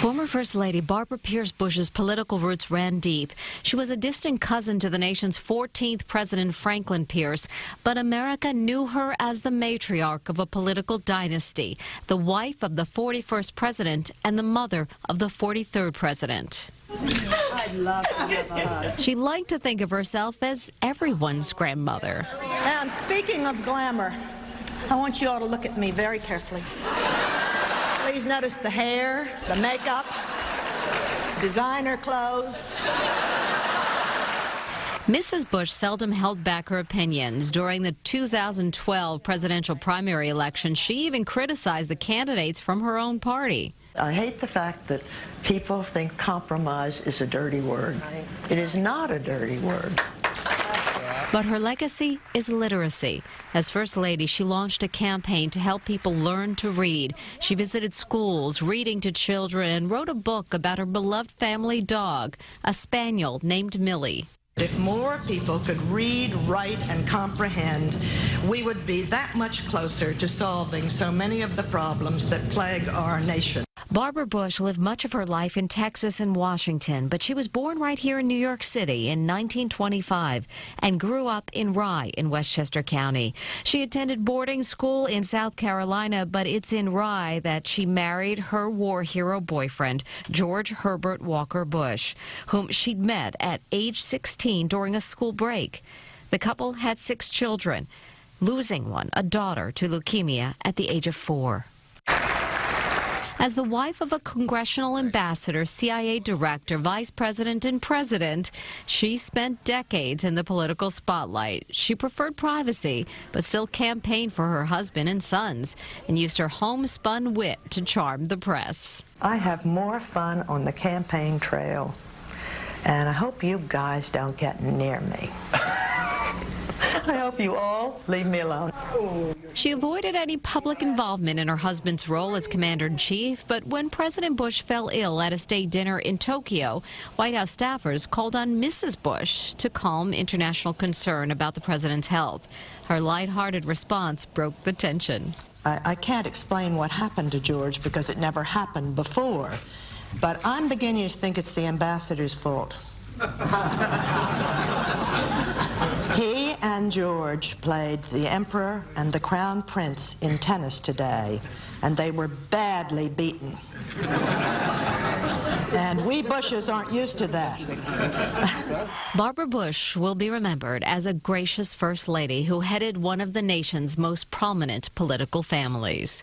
Former First Lady Barbara Pierce Bush's political roots ran deep. She was a distant cousin to the nation's 14th President Franklin Pierce, but America knew her as the matriarch of a political dynasty, the wife of the 41st president and the mother of the 43rd president. I'd love to have a hug. She liked to think of herself as everyone's grandmother. And speaking of glamour, I want you all to look at me very carefully. Please notice the hair, the makeup, designer clothes. Mrs. Bush seldom held back her opinions. During the 2012 presidential primary election, she even criticized the candidates from her own party. I hate the fact that people think compromise is a dirty word. It is not a dirty word. But her legacy is literacy. As First Lady, she launched a campaign to help people learn to read. She visited schools, reading to children, and wrote a book about her beloved family dog, a spaniel named Millie. If more people could read, write, and comprehend, we would be that much closer to solving so many of the problems that plague our nation. Barbara Bush lived much of her life in Texas and Washington, but she was born right here in New York City in 1925 and grew up in Rye in Westchester County. She attended boarding school in South Carolina, but it's in Rye that she married her war hero boyfriend, George Herbert Walker Bush, whom she'd met at age 16 during a school break. The couple had 6 children, losing one, a daughter, to leukemia at the age of 4. As the wife of a congressional ambassador, CIA director, vice president, and president, she spent decades in the political spotlight. She preferred privacy, but still campaigned for her husband and sons, and used her homespun wit to charm the press. I have more fun on the campaign trail, and I hope you guys don't get near me. I hope you all leave me alone. She avoided any public involvement in her husband's role as commander-in-chief, but when President Bush fell ill at a state dinner in Tokyo, White House staffers called on Mrs. Bush to calm international concern about the president's health. Her lighthearted response broke the tension. I can't explain what happened to George because it never happened before, but I'm beginning to think it's the ambassador's fault. He and George played the Emperor and the Crown Prince in tennis today, and they were badly beaten. And we Bushes aren't used to that. Barbara Bush will be remembered as a gracious First Lady who headed one of the nation's most prominent political families.